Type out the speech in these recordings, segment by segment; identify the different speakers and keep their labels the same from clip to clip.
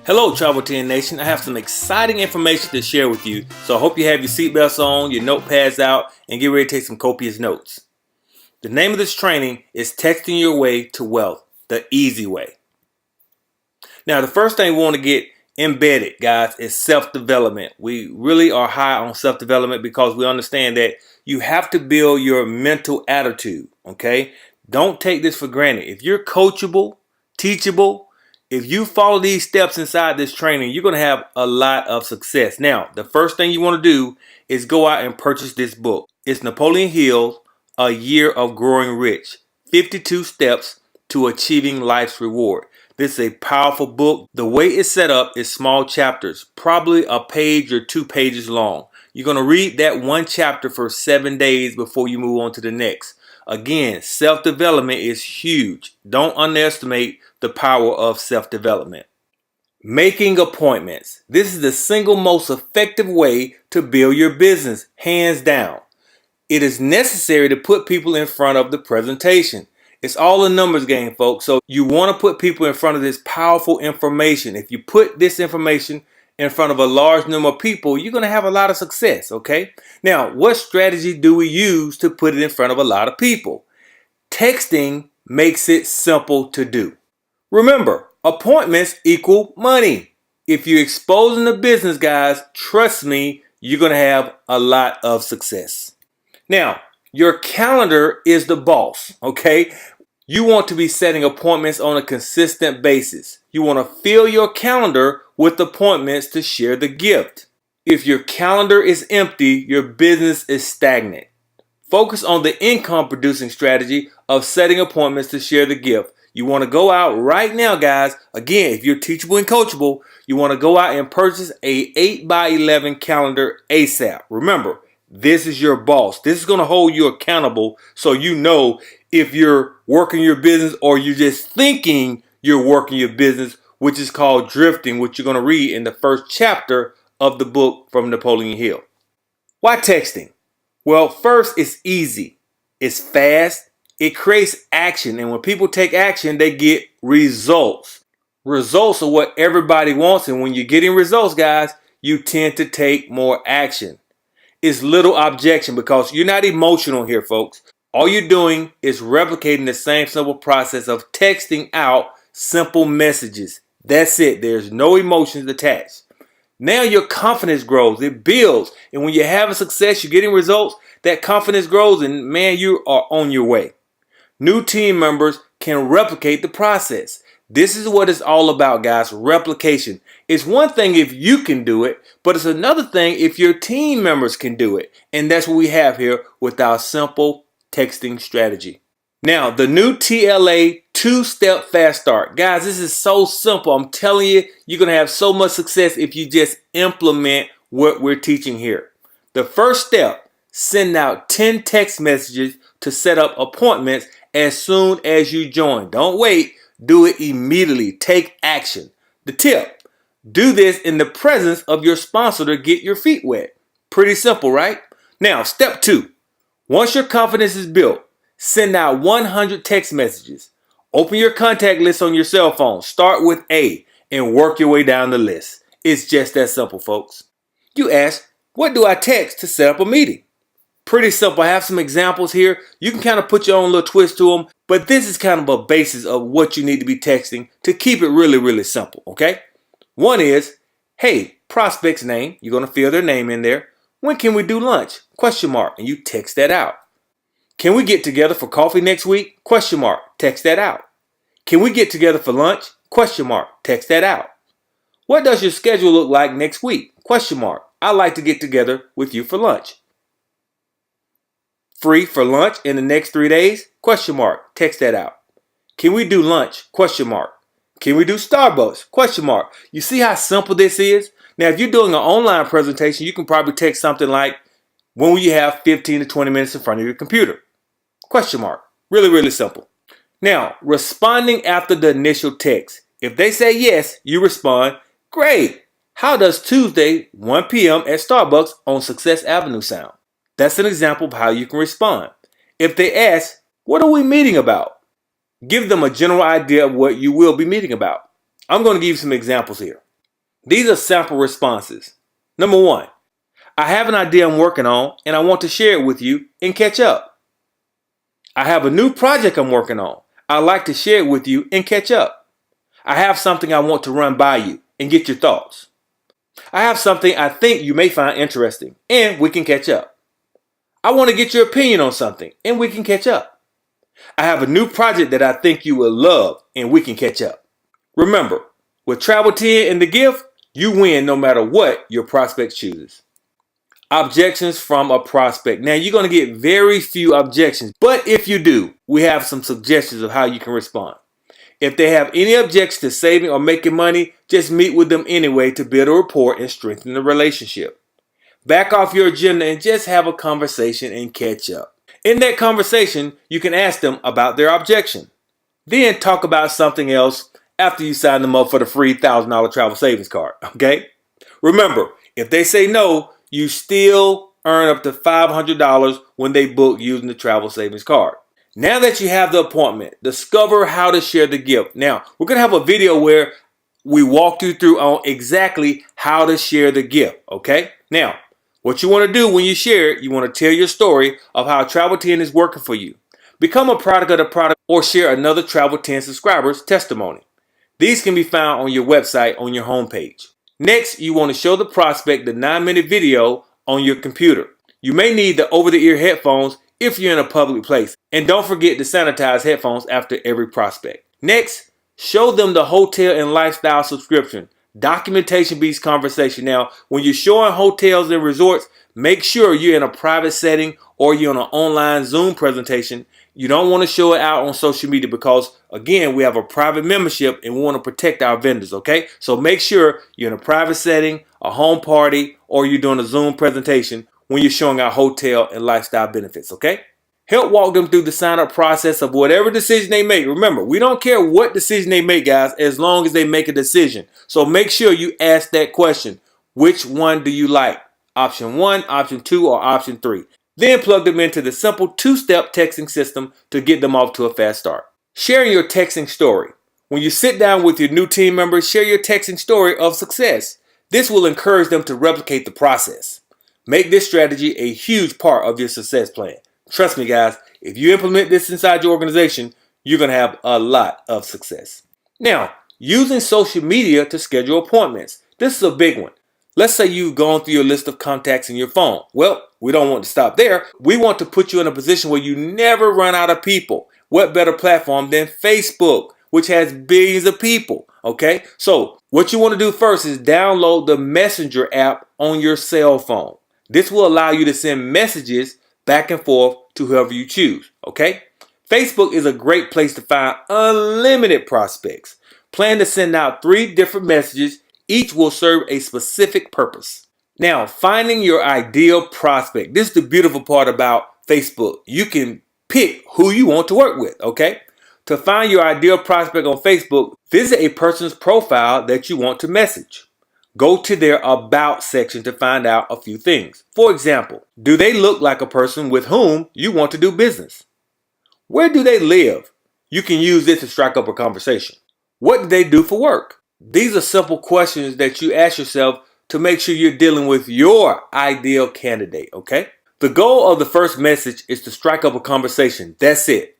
Speaker 1: Hello Travel 10 Nation, I have some exciting information to share with you, so I hope you have your seatbelts on, your notepads out, and get ready to take some copious notes. The name of this training is Texting Your Way to Wealth, the easy way. Now the first thing we want to get embedded, guys, is self-development. We really are high on self-development because we understand that you have to build your mental attitude, okay? Don't take this for granted. If you're coachable, teachable, if you follow these steps inside this training, you're going to have a lot of success. Now, the first thing you want to do is go out and purchase this book. It's Napoleon Hill's A Year of Growing Rich, 52 Steps to Achieving Life's Reward. This is a powerful book. The way it's set up is small chapters, probably a page or 2 pages long. You're going to read that one chapter for 7 days before you move on to the next. Again, self-development is huge. Don't underestimate the power of self-development. Making appointments. This is the single most effective way to build your business, hands down. It is necessary to put people in front of the presentation. It's all a numbers game, folks. So you want to put people in front of this powerful information. If you put this information in front of a large number of people, you're going to have a lot of success, okay? Now, what strategy do we use to put it in front of a lot of people? Texting makes it simple to do. Remember, appointments equal money. If you're exposing the business, guys, trust me, you're going to have a lot of success. Now, your calendar is the boss, okay? You want to be setting appointments on a consistent basis. You want to fill your calendar with appointments to share the gift. If your calendar is empty, your business is stagnant. Focus on the income producing strategy of setting appointments to share the gift. You want to go out right now, guys. Again, if you're teachable and coachable, you want to go out and purchase a 8x11 calendar ASAP. Remember, this is your boss. This is going to hold you accountable so you know if you're working your business or you're just thinking you're working your business, which is called drifting, which you're going to read in the first chapter of the book from Napoleon Hill. Why texting? Well, first, it's easy. It's fast. It creates action. And when people take action, they get results. Results are what everybody wants. And when you're getting results, guys, you tend to take more action. It's little objection because you're not emotional here, folks. All you're doing is replicating the same simple process of texting out simple messages. That's it. There's no emotions attached. Now your confidence grows. It builds. And when you're having success, you're getting results, that confidence grows and man, you are on your way. New team members can replicate the process. This is what it's all about, guys. Replication. It's one thing if you can do it, but it's another thing if your team members can do it. And that's what we have here with our simple texting strategy. Now, the new TLA 2-step fast start. Guys, this is so simple. I'm telling you, you're going to have so much success if you just implement what we're teaching here. The first step, send out 10 text messages to set up appointments as soon as you join. Don't wait. Do it immediately. Take action. The tip, do this in the presence of your sponsor to get your feet wet. Pretty simple, right? Now, step 2. Once your confidence is built, send out 100 text messages. Open your contact list on your cell phone. Start with A and work your way down the list. It's just that simple, folks. You ask, what do I text to set up a meeting? Pretty simple. I have some examples here. You can kind of put your own little twist to them, but this is kind of a basis of what you need to be texting to keep it really, really simple, okay? One is, hey, prospect's name. You're going to fill their name in there. When can we do lunch? Question mark. And you text that out. Can we get together for coffee next week? Question mark. Text that out. Can we get together for lunch? Question mark. Text that out. What does your schedule look like next week? Question mark. I'd like to get together with you for lunch. Free for lunch in the next 3 days? Question mark. Text that out. Can we do lunch? Question mark. Can we do Starbucks? Question mark. You see how simple this is? Now, if you're doing an online presentation, you can probably text something like, when will you have 15 to 20 minutes in front of your computer? Question mark. Really, really simple. Now, responding after the initial text. If they say yes, you respond, great. How does Tuesday, 1 p.m. at Starbucks on Success Avenue sound? That's an example of how you can respond. If they ask, what are we meeting about? Give them a general idea of what you will be meeting about. I'm going to give you some examples here. These are sample responses. Number 1, I have an idea I'm working on and I want to share it with you and catch up. I have a new project I'm working on. I'd like to share it with you and catch up. I have something I want to run by you and get your thoughts. I have something I think you may find interesting and we can catch up. I want to get your opinion on something and we can catch up. I have a new project that I think you will love and we can catch up. Remember, with Travel 10 and the gift, you win no matter what your prospect chooses. Objections from a prospect. Now, you're going to get very few objections, but if you do, we have some suggestions of how you can respond. If they have any objections to saving or making money, just meet with them anyway to build a rapport and strengthen the relationship. Back off your agenda and just have a conversation and catch up. In that conversation, you can ask them about their objection. Then talk about something else after you sign them up for the free $1,000 travel savings card, okay? Remember, if they say no, you still earn up to $500 when they book using the travel savings card. Now that you have the appointment, discover how to share the gift. Now, we're going to have a video where we walk you through on exactly how to share the gift, okay? Now, what you want to do when you share it, you want to tell your story of how Travel 10 is working for you. Become a product of the product or share another Travel 10 subscriber's testimony. These can be found on your website on your homepage. Next, you want to show the prospect the 9-minute video on your computer. You may need the over-the-ear headphones if you're in a public place. And don't forget to sanitize headphones after every prospect. Next, show them the hotel and lifestyle subscription. Documentation beats conversation. Now, when you're showing hotels and resorts, make sure you're in a private setting or you're on an online Zoom presentation. You don't want to show it out on social media because, again, we have a private membership and we want to protect our vendors, okay? So make sure you're in a private setting, a home party, or you're doing a Zoom presentation when you're showing our hotel and lifestyle benefits, okay? Help walk them through the sign-up process of whatever decision they make. Remember, we don't care what decision they make, guys, as long as they make a decision. So make sure you ask that question. Which one do you like? Option 1, option 2, or option 3? Then plug them into the simple 2-step texting system to get them off to a fast start. Sharing your texting story. When you sit down with your new team members, share your texting story of success. This will encourage them to replicate the process. Make this strategy a huge part of your success plan. Trust me, guys, if you implement this inside your organization, you're going to have a lot of success. Now, using social media to schedule appointments. This is a big one. Let's say you've gone through your list of contacts in your phone. Well, we don't want to stop there. We want to put you in a position where you never run out of people. What better platform than Facebook, which has billions of people, okay? So what you want to do first is download the Messenger app on your cell phone. This will allow you to send messages back and forth to whoever you choose, okay? Facebook is a great place to find unlimited prospects. Plan to send out 3 different messages. Each will serve a specific purpose. Now, finding your ideal prospect. This is the beautiful part about Facebook. You can pick who you want to work with, okay? To find your ideal prospect on Facebook, visit a person's profile that you want to message. Go to their About section to find out a few things. For example, do they look like a person with whom you want to do business? Where do they live? You can use this to strike up a conversation. What do they do for work? These are simple questions that you ask yourself to make sure you're dealing with your ideal candidate, okay? The goal of the first message is to strike up a conversation. That's it.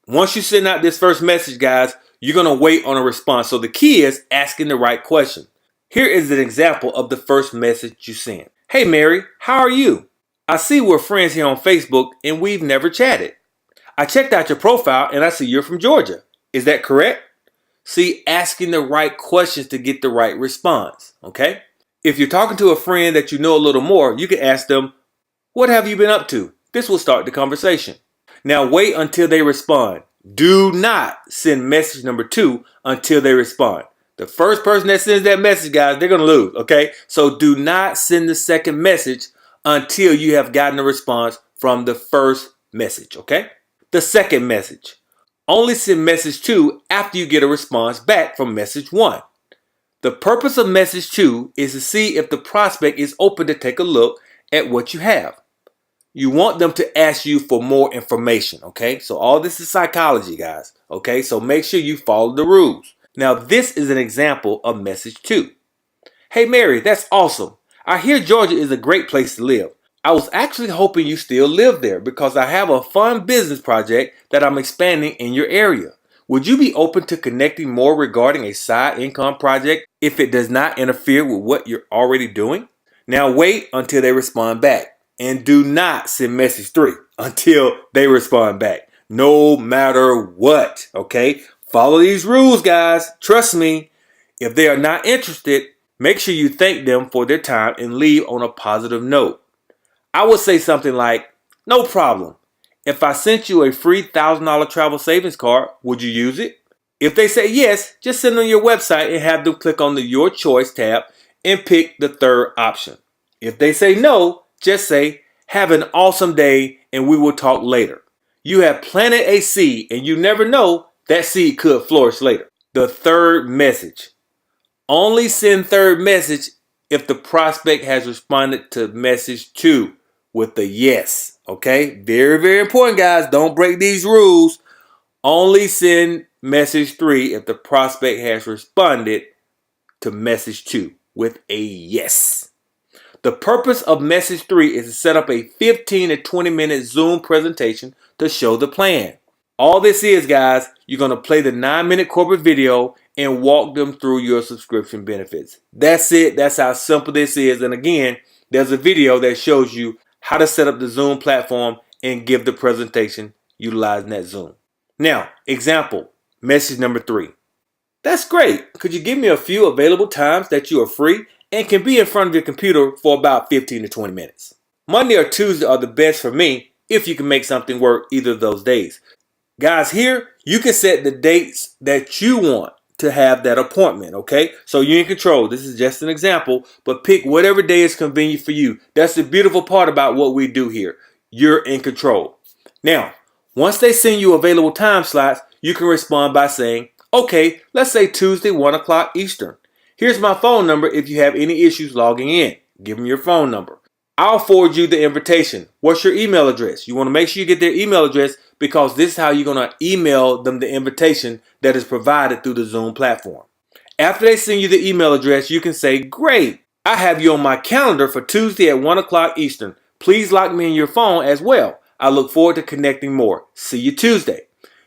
Speaker 1: Once you send out this first message, guys, you're going to wait on a response. So the key is asking the right question. Here is an example of the first message you send. Hey, Mary, how are you? I see we're friends here on Facebook and we've never chatted. I checked out your profile and I see you're from Georgia. Is that correct? See, asking the right questions to get the right response, okay? If you're talking to a friend that you know a little more, you can ask them, what have you been up to? This will start the conversation. Now wait until they respond. Do not send message number 2 until they respond. The first person that sends that message, guys, they're going to lose, okay? So do not send the second message until you have gotten a response from the first message, okay? The second message. Only send message 2 after you get a response back from message 1. The purpose of message 2 is to see if the prospect is open to take a look at what you have. You want them to ask you for more information, okay? So all this is psychology, guys, okay? So make sure you follow the rules. Now, this is an example of message 2. Hey Mary, that's awesome. I hear Georgia is a great place to live. I was actually hoping you still live there because I have a fun business project that I'm expanding in your area. Would you be open to connecting more regarding a side income project if it does not interfere with what you're already doing? Now wait until they respond back, and do not send message 3 until they respond back. No matter what, okay? Follow these rules, guys. Trust me. If they are not interested, make sure you thank them for their time and leave on a positive note. I would say something like, no problem. If I sent you a free $1,000 travel savings card, would you use it? If they say yes, just send them your website and have them click on the Your Choice tab and pick the third option. If they say no, just say, have an awesome day and we will talk later. You have planted a seed and you never know, that seed could flourish later. The third message. Only send third message if the prospect has responded to message 2 with a yes. Okay? Very, very important, guys. Don't break these rules. Only send message 3 if the prospect has responded to message 2 with a yes. The purpose of message 3 is to set up a 15 to 20 minute Zoom presentation to show the plan. All this is, guys, you're going to play the 9-minute corporate video and walk them through your subscription benefits. That's it. That's how simple this is. And again, there's a video that shows you how to set up the Zoom platform and give the presentation utilizing that Zoom. Now, example, message number 3. That's great. Could you give me a few available times that you are free and can be in front of your computer for about 15 to 20 minutes? Monday or Tuesday are the best for me if you can make something work either of those days. Guys, here you can set the dates that you want to have that appointment, okay? So you're in control. This is just an example, but pick whatever day is convenient for you. That's the beautiful part about what we do here. You're in control. Now, once they send you available time slots, you can respond by saying, okay, let's say Tuesday, 1 o'clock Eastern. Here's my phone number if you have any issues logging in. Give them your phone number. I'll forward you the invitation. What's your email address? You want to make sure you get their email address because this is how you're going to email them the invitation that is provided through the Zoom platform. After they send you the email address, you can say, great, I have you on my calendar for Tuesday at 1 o'clock Eastern. Please lock me in your phone as well. I look forward to connecting more. See you Tuesday.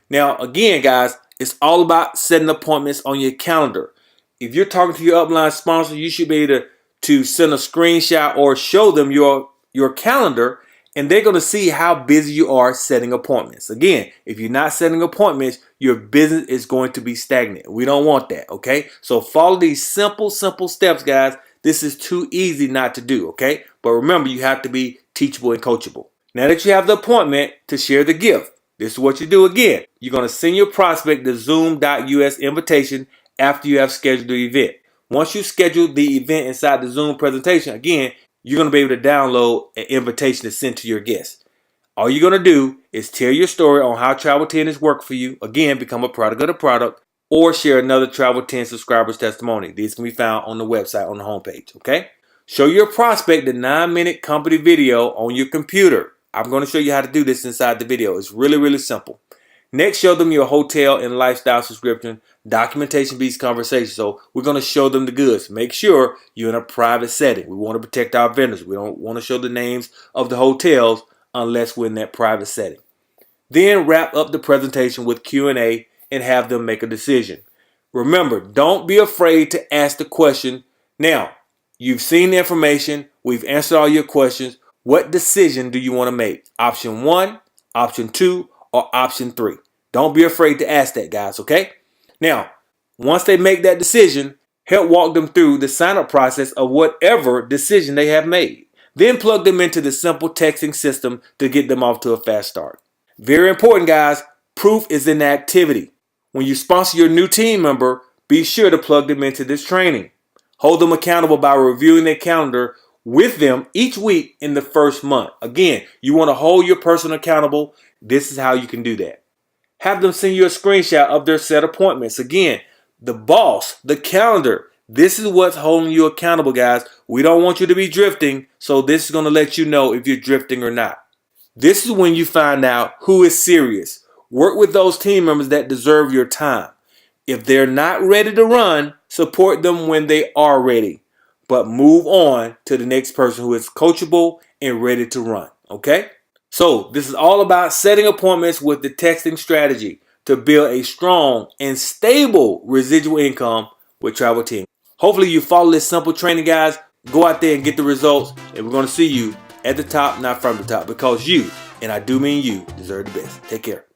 Speaker 1: Now, again, guys, it's all about setting appointments on your calendar. If you're talking to your upline sponsor, you should be able to send a screenshot or show them your calendar, and they're going to see how busy you are setting appointments. Again, if you're not setting appointments, your business is going to be stagnant. We don't want that, okay? So follow these simple steps, guys. This is too easy not to do, okay? But remember, you have to be teachable and coachable. Now that you have the appointment to share the gift, this is what you do again. You're going to send your prospect the Zoom.us invitation after you have scheduled the event. Once you schedule the event inside the Zoom presentation, again, you're going to be able to download an invitation to send to your guests. All you're going to do is tell your story on how Travel 10 has worked for you. Again, become a product of the product, or share another Travel 10 subscriber's testimony. These can be found on the website on the homepage, okay? Show your prospect the 9-minute company video on your computer. I'm going to show you how to do this inside the video. It's really simple. Next, show them your hotel and lifestyle subscription. Documentation beats conversation. So we're going to show them the goods. Make sure you're in a private setting. We want to protect our vendors. We don't want to show the names of the hotels unless we're in that private setting. Then wrap up the presentation with Q&A and have them make a decision. Remember, don't be afraid to ask the question. Now, you've seen the information. We've answered all your questions. What decision do you want to make? Option 1, option 2, or option 3? Don't be afraid to ask that, guys, okay? Now, once they make that decision, help walk them through the sign-up process of whatever decision they have made. Then plug them into the simple texting system to get them off to a fast start. Very important, guys. Proof is in the activity. When you sponsor your new team member, be sure to plug them into this training. Hold them accountable by reviewing their calendar with them each week in the first month. Again, you want to hold your person accountable. This is how you can do that. Have them send you a screenshot of their set appointments. Again, the boss, the calendar. This is what's holding you accountable, guys. We don't want you to be drifting, so this is going to let you know if you're drifting or not. This is when you find out who is serious. Work with those team members that deserve your time. If they're not ready to run, support them when they are ready. but move on to the next person who is coachable and ready to run. Okay? So this is all about setting appointments with the texting strategy to build a strong and stable residual income with Travel Team. Hopefully you follow this simple training, guys. Go out there and get the results, and we're going to see you at the top, not from the top, because you, and I do mean you, deserve the best. Take care.